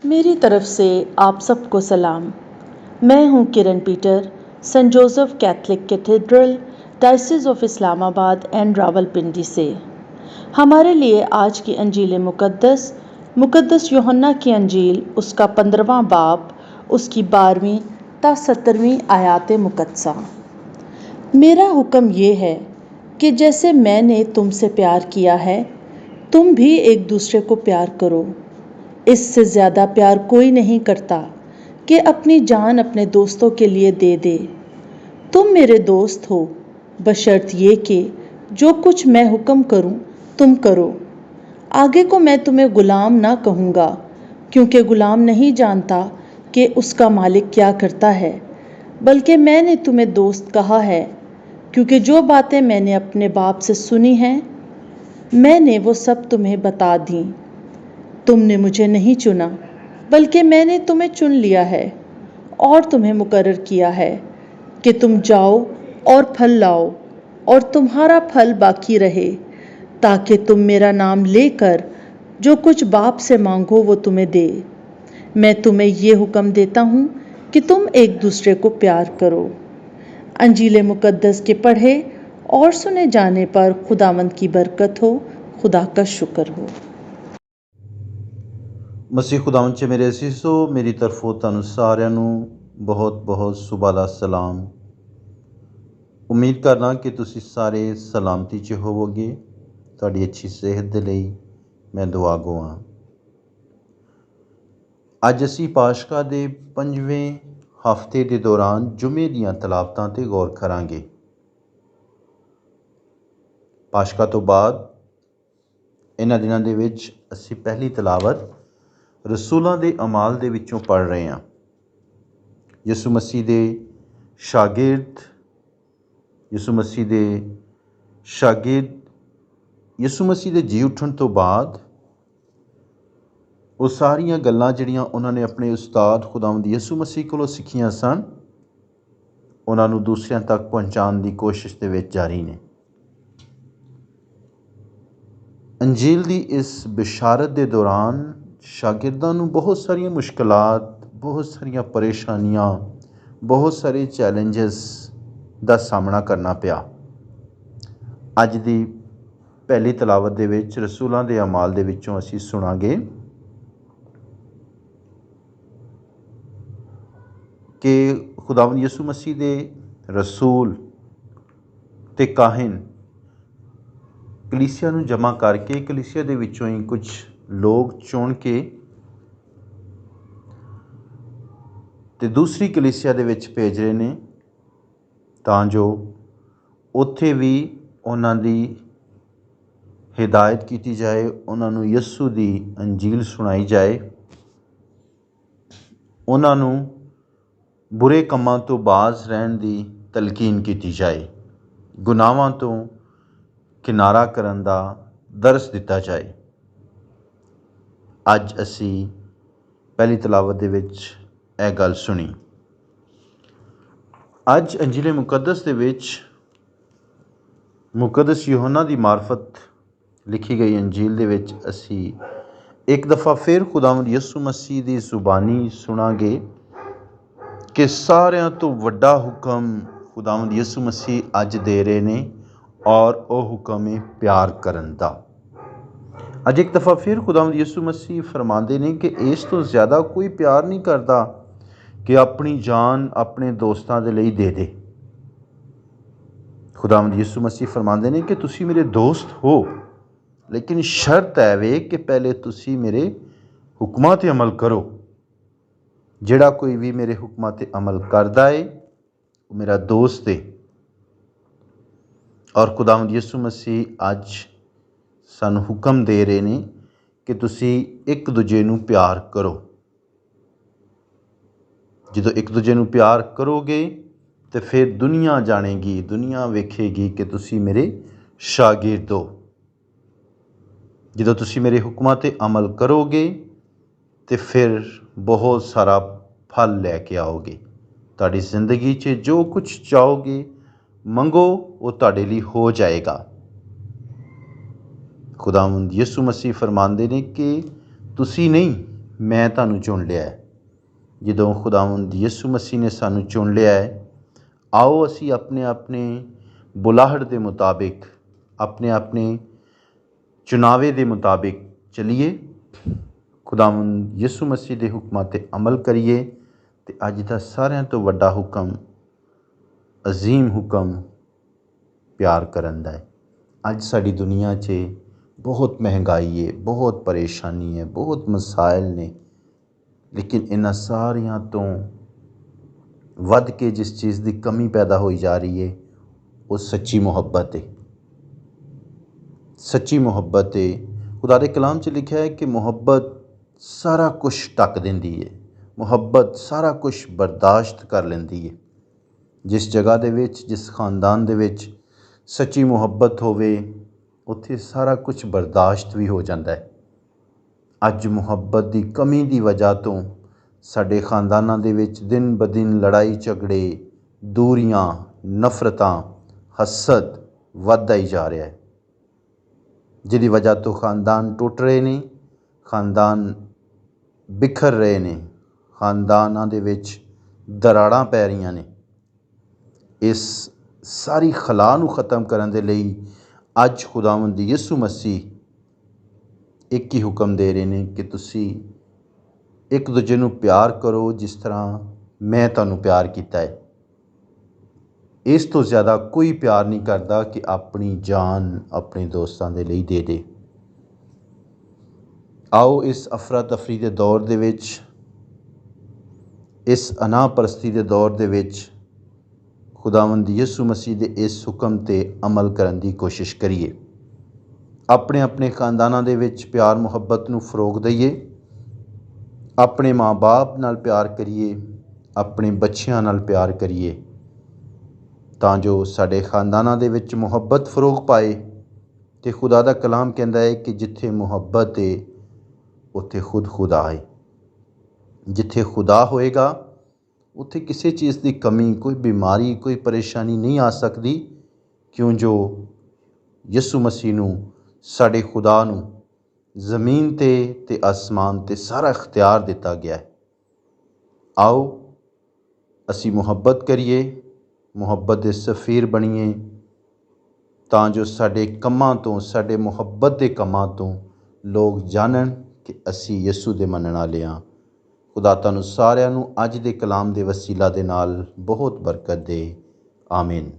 मेरी तरफ से आप सबको सलाम। मैं हूं Kiran Peter, Saint Joseph Catholic Cathedral, Diocese of Islamabad and Rawalpindi से। हमारे लिए आज की अंजील मुकद्दस यूहन्ना की अंजील, उसका 15वां बाब, उसकी 12वीं ता 17वीं आयात मुकद्दसा। मेरा हुक्म ये है कि जैसे मैंने तुमसे प्यार किया है, तुम भी एक दूसरे को प्यार करो। इससे ज़्यादा प्यार कोई नहीं करता कि अपनी जान अपने दोस्तों के लिए दे दे। तुम मेरे दोस्त हो बशर्त ये कि जो कुछ मैं हुक्म करूं तुम करो। आगे को मैं तुम्हें गुलाम ना कहूँगा, क्योंकि गुलाम नहीं जानता कि उसका मालिक क्या करता है, बल्कि मैंने तुम्हें दोस्त कहा है, क्योंकि जो बातें मैंने अपने बाप से सुनी हैं मैंने वो सब तुम्हें बता दी। तुमने मुझे नहीं चुना, बल्कि मैंने तुम्हें चुन लिया है और तुम्हें मुकर्रर किया है कि तुम जाओ और फल लाओ और तुम्हारा फल बाकी रहे, ताकि तुम मेरा नाम लेकर जो कुछ बाप से मांगो वो तुम्हें दे। मैं तुम्हें ये हुक्म देता हूँ कि तुम एक दूसरे को प्यार करो। अंजील मुकद्दस के पढ़े और सुने जाने पर खुदावंद की बरकत हो। खुदा का शुक्र हो। ਮਸੀਹ ਖੁਦਾਵੰਦ 'ਚ ਮੇਰੇ ਅਸੀਸੋ, ਮੇਰੀ ਤਰਫੋਂ ਤੁਹਾਨੂੰ ਸਾਰਿਆਂ ਨੂੰ ਬਹੁਤ ਬਹੁਤ ਸੁਬਹ ਦਾ ਸਲਾਮ। ਉਮੀਦ ਕਰਦਾ ਕਿ ਤੁਸੀਂ ਸਾਰੇ ਸਲਾਮਤੀ 'ਚ ਹੋਵੋਗੇ। ਤੁਹਾਡੀ ਅੱਛੀ ਸਿਹਤ ਦੇ ਲਈ ਮੈਂ ਦੁਆ ਗੋਆਂ। ਅੱਜ ਅਸੀਂ ਪਾਸ਼ਕਾ ਦੇ 5ਵੇਂ ਹਫ਼ਤੇ ਦੇ ਦੌਰਾਨ ਜੁਮੇ ਦੀਆਂ ਤਲਾਵਤਾਂ 'ਤੇ ਗੌਰ ਕਰਾਂਗੇ। ਪਾਸ਼ਕਾ ਤੋਂ ਬਾਅਦ ਇਹਨਾਂ ਦਿਨਾਂ ਦੇ ਵਿੱਚ ਅਸੀਂ ਪਹਿਲੀ ਤਲਾਵਤ ਰਸੂਲਾਂ ਦੇ ਅਮਾਲ ਦੇ ਵਿੱਚੋਂ ਪੜ੍ਹ ਰਹੇ ਹਾਂ। ਯਿਸੂ ਮਸੀਹ ਦੇ ਸ਼ਾਗਿਰਦ ਯਿਸੂ ਮਸੀਹ ਦੇ ਜੀ ਉੱਠਣ ਤੋਂ ਬਾਅਦ ਉਹ ਸਾਰੀਆਂ ਗੱਲਾਂ ਜਿਹੜੀਆਂ ਉਹਨਾਂ ਨੇ ਆਪਣੇ ਉਸਤਾਦ ਖੁਦਾਵੰਦ ਯਿਸੂ ਮਸੀਹ ਕੋਲੋਂ ਸਿੱਖੀਆਂ ਸਨ, ਉਹਨਾਂ ਨੂੰ ਦੂਸਰਿਆਂ ਤੱਕ ਪਹੁੰਚਾਉਣ ਦੀ ਕੋਸ਼ਿਸ਼ ਦੇ ਵਿੱਚ ਜਾਰੀ ਨੇ। ਅੰਜੀਲ ਦੀ ਇਸ ਬਿਸ਼ਾਰਤ ਦੇ ਦੌਰਾਨ ਸ਼ਾਗਿਰਦਾਂ ਨੂੰ ਬਹੁਤ ਸਾਰੀਆਂ ਮੁਸ਼ਕਲਾਤ, ਬਹੁਤ ਸਾਰੀਆਂ ਪਰੇਸ਼ਾਨੀਆਂ, ਬਹੁਤ ਸਾਰੇ ਚੈਲੰਜਸ ਦਾ ਸਾਹਮਣਾ ਕਰਨਾ ਪਿਆ। ਅੱਜ ਦੀ ਪਹਿਲੀ ਤਲਾਵਤ ਦੇ ਵਿੱਚ ਰਸੂਲਾਂ ਦੇ ਅਮਾਲ ਦੇ ਵਿੱਚੋਂ ਅਸੀਂ ਸੁਣਾਂਗੇ ਕਿ ਖੁਦਾਵੰਦ ਯਿਸੂ ਮਸੀਹ ਦੇ ਰਸੂਲ ਅਤੇ ਕਾਹਿਨ ਕਲੀਸਿਆ ਨੂੰ ਜਮ੍ਹਾਂ ਕਰਕੇ ਕਲੀਸਿਆ ਦੇ ਵਿੱਚੋਂ ਹੀ ਕੁਝ ਲੋਕ ਚੁਣ ਕੇ ਅਤੇ ਦੂਸਰੀ ਕਲੀਸਿਆ ਦੇ ਵਿੱਚ ਭੇਜ ਰਹੇ ਨੇ, ਤਾਂ ਜੋ ਉੱਥੇ ਵੀ ਉਹਨਾਂ ਦੀ ਹਿਦਾਇਤ ਕੀਤੀ ਜਾਏ, ਉਹਨਾਂ ਨੂੰ ਯਿਸੂ ਦੀ ਅੰਜੀਲ ਸੁਣਾਈ ਜਾਏ, ਉਹਨਾਂ ਨੂੰ ਬੁਰੇ ਕੰਮਾਂ ਤੋਂ ਬਾਜ਼ ਰਹਿਣ ਦੀ ਤਲਕੀਨ ਕੀਤੀ ਜਾਏ, ਗੁਨਾਹਾਂ ਤੋਂ ਕਿਨਾਰਾ ਕਰਨ ਦਾ ਦਰਸ ਦਿੱਤਾ ਜਾਏ। ਅੱਜ ਅਸੀਂ ਪਹਿਲੀ ਤਲਾਵਤ ਦੇ ਵਿੱਚ ਇਹ ਗੱਲ ਸੁਣੀ। ਅੱਜ ਅੰਜੀਲ ਮੁਕੱਦਸ ਦੇ ਵਿੱਚ ਮੁਕੱਦਸ ਯੂਹੰਨਾ ਦੀ ਮਾਰਫਤ ਲਿਖੀ ਗਈ ਅੰਜੀਲ ਦੇ ਵਿੱਚ ਅਸੀਂ ਇੱਕ ਦਫਾ ਫਿਰ ਖੁਦਾਵੰਦ ਯਿਸੂ ਮਸੀਹ ਦੀ ਜ਼ੁਬਾਨੀ ਸੁਣਾਂਗੇ ਕਿ ਸਾਰਿਆਂ ਤੋਂ ਵੱਡਾ ਹੁਕਮ ਖੁਦਾਵੰਦ ਯਿਸੂ ਮਸੀਹ ਅੱਜ ਦੇ ਰਹੇ ਨੇ, ਔਰ ਉਹ ਹੁਕਮ ਹੈ ਪਿਆਰ ਕਰਨ ਦਾ। ਅੱਜ ਇੱਕ ਦਫਾ ਫਿਰ ਖੁਦਾਵੰਦ ਯਿਸੂ ਮਸੀਹ ਫਰਮਾਉਂਦੇ ਨੇ ਕਿ ਇਸ ਤੋਂ ਜ਼ਿਆਦਾ ਕੋਈ ਪਿਆਰ ਨਹੀਂ ਕਰਦਾ ਕਿ ਆਪਣੀ ਜਾਨ ਆਪਣੇ ਦੋਸਤਾਂ ਦੇ ਲਈ ਦੇ ਦੇ। ਖੁਦਾਵੰਦ ਯਿਸੂ ਮਸੀਹ ਫਰਮਾਉਂਦੇ ਨੇ ਕਿ ਤੁਸੀਂ ਮੇਰੇ ਦੋਸਤ ਹੋ, ਲੇਕਿਨ ਸ਼ਰਤ ਹੈ ਵੇ ਕਿ ਪਹਿਲੇ ਤੁਸੀਂ ਮੇਰੇ ਹੁਕਮਾਂ 'ਤੇ ਅਮਲ ਕਰੋ। ਜਿਹੜਾ ਕੋਈ ਵੀ ਮੇਰੇ ਹੁਕਮਾਂ 'ਤੇ ਅਮਲ ਕਰਦਾ ਏ ਉਹ ਮੇਰਾ ਦੋਸਤ ਏ। ਔਰ ਖੁਦਾਵੰਦ ਯਿਸੂ ਮਸੀਹ ਅੱਜ ਸਾਨੂੰ ਹੁਕਮ ਦੇ ਰਹੇ ਨੇ ਕਿ ਤੁਸੀਂ ਇੱਕ ਦੂਜੇ ਨੂੰ ਪਿਆਰ ਕਰੋ। ਜਦੋਂ ਇੱਕ ਦੂਜੇ ਨੂੰ ਪਿਆਰ ਕਰੋਗੇ ਤਾਂ ਫਿਰ ਦੁਨੀਆ ਜਾਣੇਗੀ, ਦੁਨੀਆ ਵੇਖੇਗੀ ਕਿ ਤੁਸੀਂ ਮੇਰੇ ਸ਼ਾਗਿਰਦ ਹੋ। ਜਦੋਂ ਤੁਸੀਂ ਮੇਰੇ ਹੁਕਮਾਂ 'ਤੇ ਅਮਲ ਕਰੋਗੇ ਤਾਂ ਫਿਰ ਬਹੁਤ ਸਾਰਾ ਫਲ ਲੈ ਕੇ ਆਓਗੇ। ਤੁਹਾਡੀ ਜ਼ਿੰਦਗੀ 'ਚ ਜੋ ਕੁਛ ਚਾਹੋਗੇ ਮੰਗੋ, ਉਹ ਤੁਹਾਡੇ ਲਈ ਹੋ ਜਾਏਗਾ। ਖੁਦਾਵੰਦ ਯਿਸੂ ਮਸੀਹ ਫਰਮਾਉਂਦੇ ਨੇ ਕਿ ਤੁਸੀਂ ਨਹੀਂ, ਮੈਂ ਤੁਹਾਨੂੰ ਚੁਣ ਲਿਆ ਹੈ। ਜਦੋਂ ਖੁਦਾਵੰਦ ਯਿਸੂ ਮਸੀਹ ਨੇ ਸਾਨੂੰ ਚੁਣ ਲਿਆ ਹੈ, ਆਓ ਅਸੀਂ ਆਪਣੇ ਆਪਣੇ ਬੁਲਾਹਟ ਦੇ ਮੁਤਾਬਿਕ, ਆਪਣੇ ਆਪਣੇ ਚੁਣਾਵੇ ਦੇ ਮੁਤਾਬਿਕ ਚੱਲੀਏ, ਖੁਦਾਵੰਦ ਯਿਸੂ ਮਸੀਹ ਦੇ ਹੁਕਮਾਂ 'ਤੇ ਅਮਲ ਕਰੀਏ ਅਤੇ ਅੱਜ ਦਾ ਸਾਰਿਆਂ ਤੋਂ ਵੱਡਾ ਹੁਕਮ, ਅਜ਼ੀਮ ਹੁਕਮ ਪਿਆਰ ਕਰਨ ਦਾ ਹੈ। ਅੱਜ ਸਾਡੀ ਦੁਨੀਆ 'ਚ ਬਹੁਤ ਮਹਿੰਗਾਈ ਹੈ, ਬਹੁਤ ਪਰੇਸ਼ਾਨੀ ਹੈ, ਬਹੁਤ ਮਸਾਇਲ ਨੇ, ਲੇਕਿਨ ਇਹਨਾਂ ਸਾਰਿਆਂ ਤੋਂ ਵੱਧ ਕੇ ਜਿਸ ਚੀਜ਼ ਦੀ ਕਮੀ ਪੈਦਾ ਹੋਈ ਜਾ ਰਹੀ ਹੈ ਉਹ ਸੱਚੀ ਮੁਹੱਬਤ ਹੈ। ਸੱਚੀ ਮੁਹੱਬਤ ਹੈ। ਖੁਦਾ ਦੇ ਕਲਾਮ 'ਚ ਲਿਖਿਆ ਹੈ ਕਿ ਮੁਹੱਬਤ ਸਾਰਾ ਕੁਝ ਢੱਕ ਦਿੰਦੀ ਹੈ, ਮੁਹੱਬਤ ਸਾਰਾ ਕੁਝ ਬਰਦਾਸ਼ਤ ਕਰ ਲੈਂਦੀ ਹੈ। ਜਿਸ ਜਗ੍ਹਾ ਦੇ ਵਿੱਚ, ਜਿਸ ਖਾਨਦਾਨ ਦੇ ਵਿੱਚ ਸੱਚੀ ਮੁਹੱਬਤ ਹੋਵੇ, ਉੱਥੇ ਸਾਰਾ ਕੁਝ ਬਰਦਾਸ਼ਤ ਵੀ ਹੋ ਜਾਂਦਾ ਹੈ। ਅੱਜ ਮੁਹੱਬਤ ਦੀ ਕਮੀ ਦੀ ਵਜ੍ਹਾ ਤੋਂ ਸਾਡੇ ਖਾਨਦਾਨਾਂ ਦੇ ਵਿੱਚ ਦਿਨ ਬ ਦਿਨ ਲੜਾਈ ਝਗੜੇ, ਦੂਰੀਆਂ, ਨਫ਼ਰਤਾਂ, ਹਸਦ ਵੱਧਦਾ ਹੀ ਜਾ ਰਿਹਾ ਹੈ, ਜਿਹਦੀ ਵਜ੍ਹਾ ਤੋਂ ਖਾਨਦਾਨ ਟੁੱਟ ਰਹੇ ਨੇ, ਖਾਨਦਾਨ ਬਿਖਰ ਰਹੇ ਨੇ, ਖਾਨਦਾਨਾਂ ਦੇ ਵਿੱਚ ਦਰਾੜਾਂ ਪੈ ਰਹੀਆਂ ਨੇ। ਇਸ ਸਾਰੀ ਖਲਾ ਨੂੰ ਖ਼ਤਮ ਕਰਨ ਦੇ ਲਈ ਅੱਜ ਖੁਦਾਵੰਦ ਯਿਸੂ ਮਸੀਹ ਇੱਕ ਹੀ ਹੁਕਮ ਦੇ ਰਹੇ ਨੇ ਕਿ ਤੁਸੀਂ ਇੱਕ ਦੂਜੇ ਨੂੰ ਪਿਆਰ ਕਰੋ ਜਿਸ ਤਰ੍ਹਾਂ ਮੈਂ ਤੁਹਾਨੂੰ ਪਿਆਰ ਕੀਤਾ ਹੈ। ਇਸ ਤੋਂ ਜ਼ਿਆਦਾ ਕੋਈ ਪਿਆਰ ਨਹੀਂ ਕਰਦਾ ਕਿ ਆਪਣੀ ਜਾਨ ਆਪਣੇ ਦੋਸਤਾਂ ਦੇ ਲਈ ਦੇ ਦੇ। ਆਓ ਇਸ ਅਫਰਾ ਤਫਰੀ ਦੇ ਦੌਰ ਦੇ ਵਿੱਚ, ਇਸ ਅਨਾਹ ਪਰਸਤੀ ਦੇ ਦੌਰ ਦੇ ਵਿੱਚ ਖੁਦਾਵੰਦ ਯਿਸੂ ਮਸੀਹ ਦੇ ਇਸ ਹੁਕਮ 'ਤੇ ਅਮਲ ਕਰਨ ਦੀ ਕੋਸ਼ਿਸ਼ ਕਰੀਏ। ਆਪਣੇ ਆਪਣੇ ਖਾਨਦਾਨਾਂ ਦੇ ਵਿੱਚ ਪਿਆਰ ਮੁਹੱਬਤ ਨੂੰ ਫਰੋਗ ਦਈਏ, ਆਪਣੇ ਮਾਂ ਬਾਪ ਨਾਲ ਪਿਆਰ ਕਰੀਏ, ਆਪਣੇ ਬੱਚਿਆਂ ਨਾਲ ਪਿਆਰ ਕਰੀਏ, ਤਾਂ ਜੋ ਸਾਡੇ ਖਾਨਦਾਨਾਂ ਦੇ ਵਿੱਚ ਮੁਹੱਬਤ ਫਰੋਗ ਪਾਏ। ਅਤੇ ਖੁਦਾ ਦਾ ਕਲਾਮ ਕਹਿੰਦਾ ਹੈ ਕਿ ਜਿੱਥੇ ਮੁਹੱਬਤ ਹੈ ਉੱਥੇ ਖੁਦਾ ਹੈ। ਜਿੱਥੇ ਖੁਦਾ ਹੋਏਗਾ ਉੱਥੇ ਕਿਸੇ ਚੀਜ਼ ਦੀ ਕਮੀ, ਕੋਈ ਬਿਮਾਰੀ, ਕੋਈ ਪਰੇਸ਼ਾਨੀ ਨਹੀਂ ਆ ਸਕਦੀ, ਕਿਉਂ ਜੋ ਯਿਸੂ ਮਸੀਹ ਨੂੰ, ਸਾਡੇ ਖੁਦਾ ਨੂੰ ਜ਼ਮੀਨ 'ਤੇ ਆਸਮਾਨ 'ਤੇ ਸਾਰਾ ਇਖਤਿਆਰ ਦਿੱਤਾ ਗਿਆ ਹੈ। ਆਓ ਅਸੀਂ ਮੁਹੱਬਤ ਕਰੀਏ, ਮੁਹੱਬਤ ਦੇ ਸਫੀਰ ਬਣੀਏ, ਤਾਂ ਜੋ ਸਾਡੇ ਕੰਮਾਂ ਤੋਂ, ਸਾਡੇ ਮੁਹੱਬਤ ਦੇ ਕੰਮਾਂ ਤੋਂ ਲੋਕ ਜਾਣਨ ਕਿ ਅਸੀਂ ਯਿਸੂ ਦੇ ਮੰਨਣ ਵਾਲੇ ਹਾਂ। ਖੁਦਾ ਤੁਹਾਨੂੰ ਸਾਰਿਆਂ ਨੂੰ ਅੱਜ ਦੇ ਕਲਾਮ ਦੇ ਵਸੀਲਾ ਦੇ ਨਾਲ ਬਹੁਤ ਬਰਕਤ ਦੇ। ਆਮੀਨ।